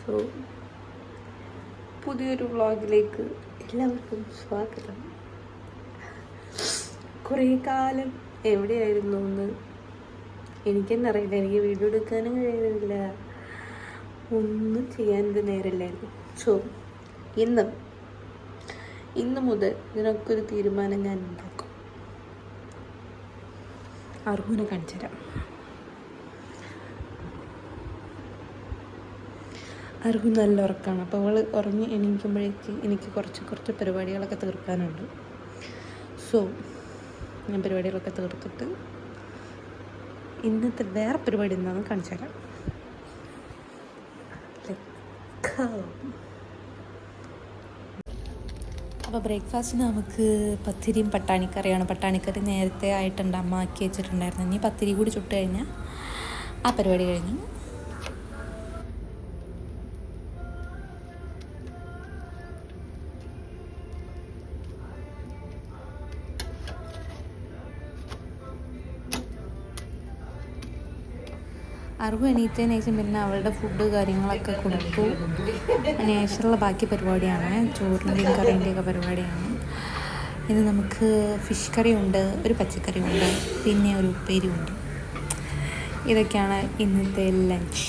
So പുതിയൊരു വ്ളോഗിലേക്ക് എല്ലാവർക്കും സ്വാഗതം. കുറേ കാലം എവിടെയായിരുന്നു എന്ന് എനിക്കെന്നെ അറിയില്ല. എനിക്ക് വീഡിയോ എടുക്കാനും കഴിയുന്നില്ല, ഒന്നും ചെയ്യാൻ നേരമില്ലായിരുന്നു. സോ ഇന്ന് മുതൽ ഇതിനൊക്കെ ഒരു തീരുമാനം ഞാൻ ഉണ്ടാക്കും. അർഹുവിനെ കാണിച്ചു തരാം. അർഹു നല്ല ഉറക്കമാണ്. അപ്പോൾ അവൾ ഉറങ്ങി എണീക്കുമ്പോഴേക്ക് എനിക്ക് കുറച്ച് പരിപാടികളൊക്കെ തീർക്കാനുണ്ട്. സോ ഞാൻ പരിപാടികളൊക്കെ തീർത്തിട്ട് ഇന്നത്തെ വേറെ പരിപാടി എന്താണെന്ന് കാണിച്ചു തരാം. അപ്പോൾ ബ്രേക്ക്ഫാസ്റ്റിന് നമുക്ക് പത്തിരിയും പട്ടാണിക്കറിയാണ്. പട്ടാണിക്കറി നേരത്തെ ആയിട്ടുണ്ട്, അമ്മ ആക്കി വെച്ചിട്ടുണ്ടായിരുന്നു. ഇനി പത്തിരി കൂടി ചുട്ട് കഴിഞ്ഞാൽ ആ പരിപാടി കഴിഞ്ഞു. അർഹു എണീറ്റതിന് ശേഷം പിന്നെ അവളുടെ ഫുഡ് കാര്യങ്ങളൊക്കെ കൊടുത്തു. അതിനുശേഷമുള്ള ബാക്കി പരിപാടിയാണ് ചോറിൻ്റെയും കറീൻ്റെയൊക്കെ പരിപാടിയാണ്. ഇത് നമുക്ക് ഫിഷ് കറി ഉണ്ട്, ഒരു പച്ചക്കറി ഉണ്ട്, പിന്നെ ഒരു ഉപ്പേരി ഉണ്ട്. ഇതൊക്കെയാണ് ഇന്നത്തെ ലഞ്ച്.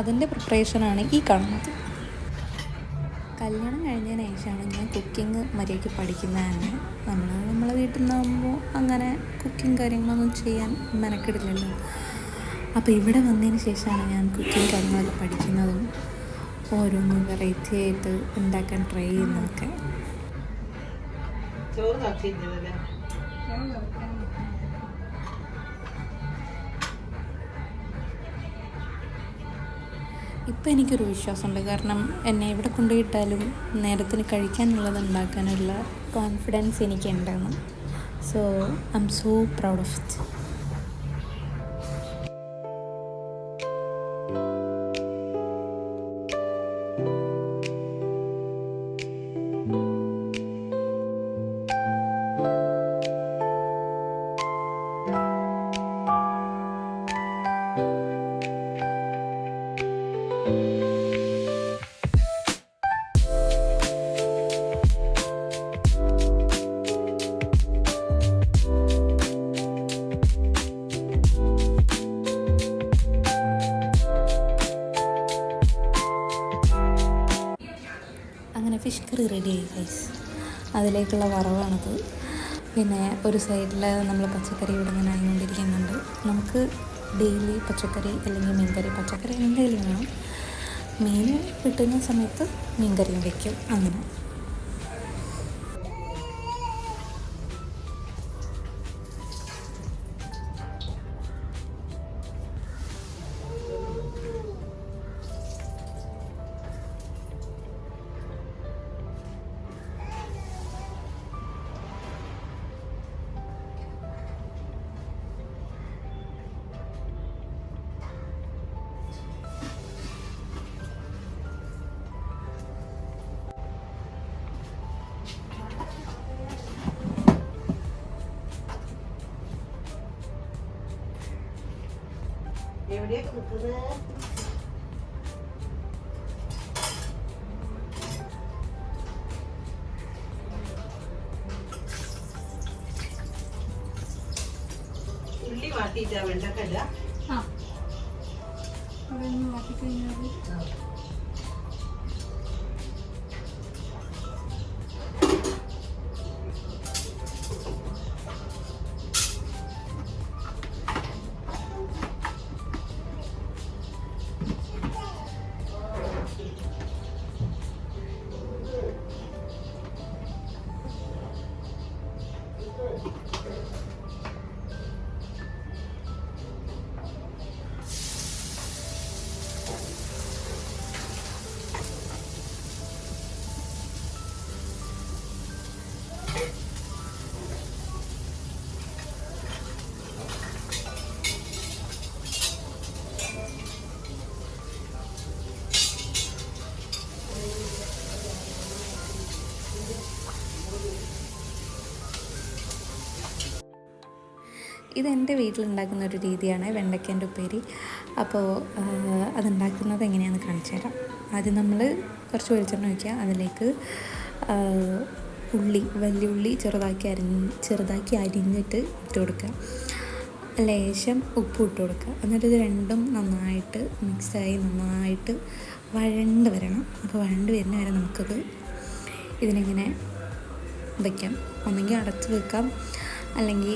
അതിൻ്റെ പ്രിപ്പറേഷനാണ് ഈ കാണുന്നത്. കല്യാണം കഴിഞ്ഞതിന് ശേഷമാണ് ഞാൻ കുക്കിംഗ് മര്യാദയ്ക്ക് പഠിക്കുന്നത് തന്നെ. നമ്മളെ വീട്ടിൽ നിന്നാകുമ്പോൾ അങ്ങനെ കുക്കിംഗ് കാര്യങ്ങളൊന്നും ചെയ്യാൻ മെനക്കെടില്ലല്ലോ. അപ്പോൾ ഇവിടെ വന്നതിന് ശേഷമാണ് ഞാൻ കുക്കിംഗ് കാര്യങ്ങളൊക്കെ പഠിക്കുന്നതും ഓരോന്നും വെറൈറ്റി ആയിട്ട് ഉണ്ടാക്കാൻ ട്രൈ ചെയ്യുന്നതൊക്കെ. ഇപ്പം എനിക്കൊരു വിശ്വാസമുണ്ട്, കാരണം എന്നെ എവിടെ കൊണ്ടുപോയിട്ടാലും നേരത്തിന് കഴിക്കാനുള്ളത് ഉണ്ടാക്കാനുള്ള കോൺഫിഡൻസ് എനിക്കുണ്ടെന്ന്. So I'm so proud of it. അങ്ങനെ ഫിഷ് കറി റെഡിയായി ഗൈസ്. അതിലേക്കുള്ള വറവാണത്. പിന്നെ ഒരു സൈഡിൽ നമ്മൾ പച്ചക്കറി ഇവിടെ ഇങ്ങനെ ആയിക്കൊണ്ടിരിക്കുന്നുണ്ട്. നമുക്ക് ഡെയിലി പച്ചക്കറി അല്ലെങ്കിൽ മീൻകറി, പച്ചക്കറി എന്തെങ്കിലും വേണം. മീൻ കിട്ടുന്ന സമയത്ത് മീൻകറിയും വയ്ക്കും. അങ്ങനെ എവിടെയാ കൊടുത്തത്? ഉള്ളി വാട്ടിയിട്ടാ വെണ്ടക്കല്ല? അതൊന്ന് വാട്ടിക്കഴിഞ്ഞാൽ ഇതെൻ്റെ വീട്ടിലുണ്ടാക്കുന്ന ഒരു രീതിയാണ് വെണ്ടയ്ക്കേൻ്റെ ഉപ്പേരി. അപ്പോൾ അതുണ്ടാക്കുന്നത് എങ്ങനെയാണെന്ന് കാണിച്ചു തരാം. ആദ്യം നമ്മൾ കുറച്ച് വെളിച്ചെണ്ണ ഒഴിക്കുക. അതിലേക്ക് വലിയ ഉള്ളി ചെറുതാക്കി അരിഞ്ഞിട്ട് ഇട്ട് കൊടുക്കുക. ലേശം ഉപ്പ് ഇട്ട് കൊടുക്കുക. എന്നിട്ട് ഇത് രണ്ടും നന്നായിട്ട് മിക്സായി നന്നായിട്ട് വഴണ്ട് വരണം. അപ്പോൾ വഴണ്ട് വരുന്ന വരെ നമുക്കത് ഇതിനിങ്ങനെ വയ്ക്കാം. ഒന്നെങ്കിൽ അടച്ച് വെക്കാം, അല്ലെങ്കിൽ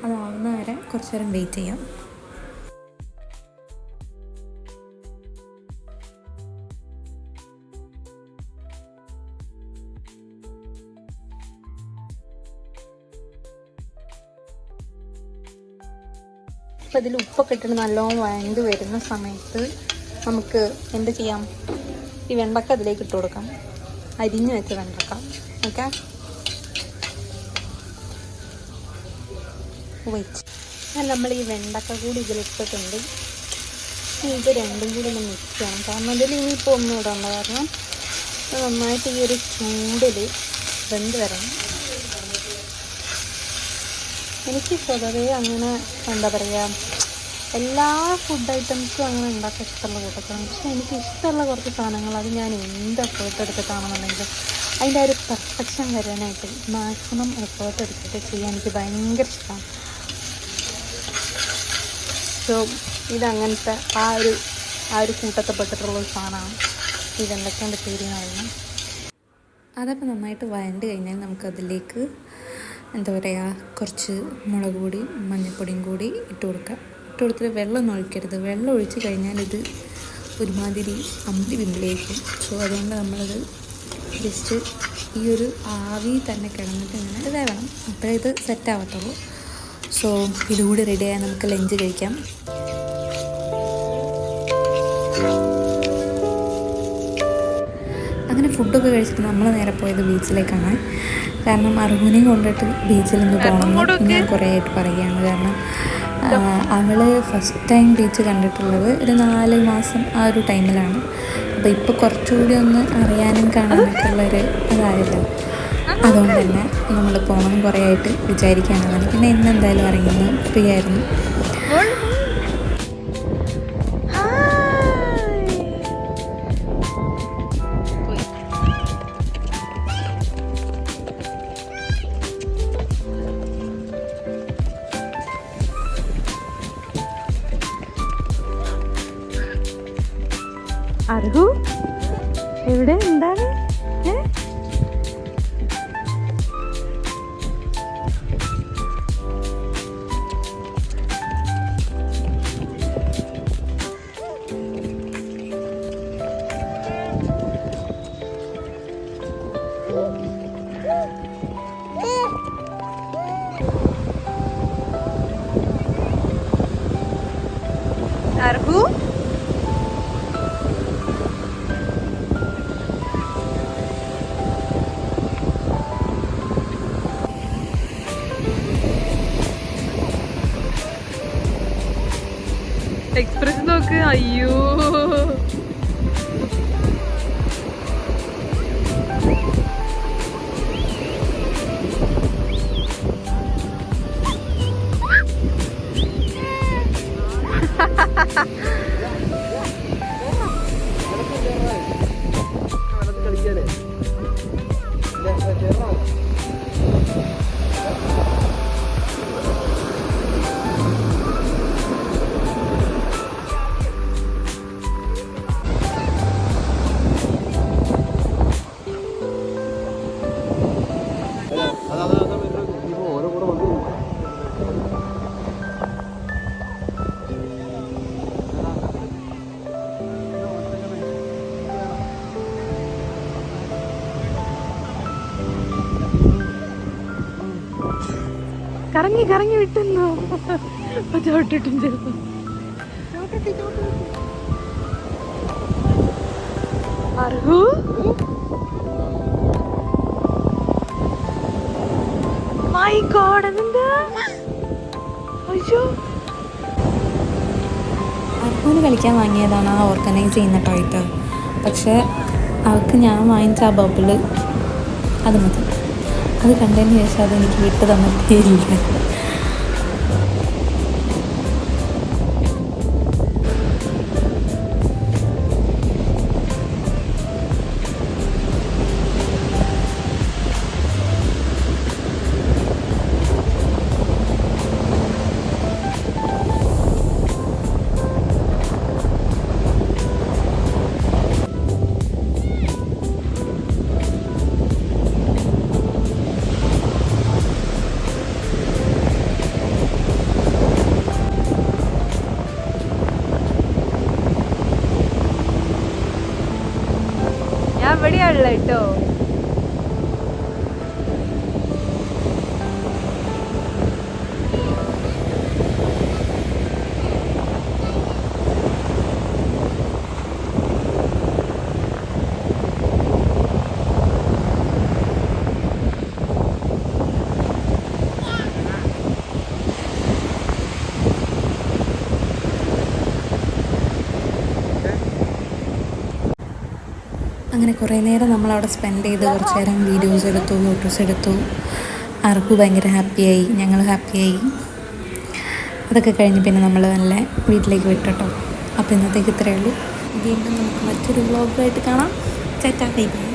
അതാവുന്ന വരെ കുറച്ച് നേരം വെയിറ്റ് ചെയ്യാം. അപ്പോൾ ഇതിൽ ഉപ്പൊക്കെ ഇട്ടിട്ട് നല്ലോണം വഴണ്ട് വരുന്ന സമയത്ത് നമുക്ക് എന്ത് ചെയ്യാം? ഈ വെണ്ടക്ക അതിലേക്ക് ഇട്ട് കൊടുക്കാം. അരിഞ്ഞ് വെച്ച വെണ്ടക്ക. ഓക്കെ, വെച്ച് നമ്മൾ ഈ വെണ്ടക്ക കൂടി ഇതിലിട്ടിട്ടുണ്ട്. ഇത് രണ്ടും കൂടി ഒന്ന് മിക്സ് ചെയ്യണം. കാരണം ഇതിൽ ഇനിയിപ്പോൾ ഒന്നും ഇടണ്ട. കാരണം നന്നായിട്ട് ഈ ഒരു ചൂടിൽ വെന്ത് വരണം. എനിക്ക് സ്വതവേ അങ്ങനെ എന്താ പറയുക, എല്ലാ ഫുഡ് ഐറ്റംസും അങ്ങനെ ഉണ്ടാക്കാൻ ഇഷ്ടമുള്ള കൂട്ടത്തിലാണ്. പക്ഷെ എനിക്ക് ഇഷ്ടമുള്ള കുറച്ച് സാധനങ്ങൾ അത് ഞാൻ എന്ത് എഫേർട്ട് എടുത്തിട്ടാണെന്നുണ്ടെങ്കിലും അതിൻ്റെ ആ ഒരു പെർഫെക്ഷൻ വരാനായിട്ട് മാക്സിമം എഫേർട്ട് എടുത്തിട്ട് ചെയ്യാൻ എനിക്ക് ഭയങ്കര ഇഷ്ടമാണ്. സോ ഇതങ്ങനത്തെ ആ ഒരു കൂട്ടത്തിൽപ്പെട്ടിട്ടുള്ളൊരു സാധനമാണ് ഈ വെണ്ടയ്ക്കേൻ്റെ ഉപ്പേരി എന്ന് പറയുന്നത്. അതൊക്കെ നന്നായിട്ട് വഴണ്ട് കഴിഞ്ഞാൽ നമുക്കതിലേക്ക് എന്താ പറയുക, കുറച്ച് മുളക് പൊടി മഞ്ഞൾപ്പൊടിയും കൂടി ഇട്ട് കൊടുത്തിട്ട് വെള്ളം ഒഴിക്കരുത്. വെള്ളം ഒഴിച്ച് കഴിഞ്ഞാൽ ഇത് ഒരുമാതിരി വിമ്പിളിയായിരിക്കും. സോ അതുകൊണ്ട് നമ്മളത് ജസ്റ്റ് ഈ ഒരു ആവി തന്നെ കിടന്നിട്ട് ഇങ്ങനെ വേവണം. അപ്പോഴേ ഇത് സെറ്റാവത്തുള്ളൂ. സോ ഇതുകൂടി റെഡിയായാൽ നമുക്ക് ലഞ്ച് കഴിക്കാം. അങ്ങനെ ഫുഡൊക്കെ കഴിച്ചിട്ട് നമ്മൾ നേരെ പോയത് ബീച്ചിലേക്കാണ്. കാരണം അർഹുവിനെയും കൊണ്ടിട്ട് ബീച്ചിലൊന്ന് പോകണം ഞാൻ കുറേ ആയിട്ട് പറയുകയാണ്. കാരണം അവൾ ഫസ്റ്റ് ടൈം ബീച്ച് കണ്ടിട്ടുള്ളത് ഒരു 4 മാസം ആ ഒരു ടൈമിലാണ്. അപ്പോൾ ഇപ്പോൾ കുറച്ചുകൂടി ഒന്ന് അറിയാനും കാണാനൊക്കെ ഉള്ളൊരു ഇതായല്ലോ. അതുകൊണ്ട് തന്നെ നമ്മൾ പോകണം കുറേ ആയിട്ട് വിചാരിക്കുകയാണ്. പിന്നെ ഇന്ന് എന്തായാലും ഇറങ്ങുന്നു, ഫ്രീ ആയിരുന്നു. അർഹു എവിടെ, എന്താണ്? അർഹു എക്സ്പ്രസ് നോക്ക്. അയ്യോ, കറങ്ങി കറങ്ങി വിട്ടുന്നു. ചോട്ടിട്ടും ചെറുപ്പം അർഹു മൈ ഗോഡ്, അതെന്താ? അയ്യോ, അർഹുവിന് കളിക്കാൻ വാങ്ങിയതാണ് ആ ഓർഗനൈസ് ചെയ്യുന്ന ടോയ്റ്റ്. പക്ഷെ അവൾക്ക് ഞാൻ വാങ്ങിച്ച ആ ബബിള് അത് മതി. അത് കണ്ടതിന് ശേഷം അതെനിക്ക് വിട്ട് തന്നിട്ടേയില്ല. ഇവിടെയുള്ള കേട്ടോ. അങ്ങനെ കുറേ നേരം നമ്മളവിടെ സ്പെൻഡ് ചെയ്ത് കുറച്ച് നേരം വീഡിയോസ് എടുത്തു, ഫോട്ടോസ് എടുത്തു. അർക്കു ഭയങ്കര ഹാപ്പിയായി, ഞങ്ങൾ ഹാപ്പിയായി. അതൊക്കെ കഴിഞ്ഞ് പിന്നെ നമ്മൾ നല്ല വീട്ടിലേക്ക് വിട്ടോ. അപ്പോൾ ഇന്നത്തേക്ക് ഇത്രയേ ഉള്ളൂ. വീണ്ടും നമുക്ക് മറ്റൊരു വ്ളോഗായിട്ട് കാണാം. Tata bye bye.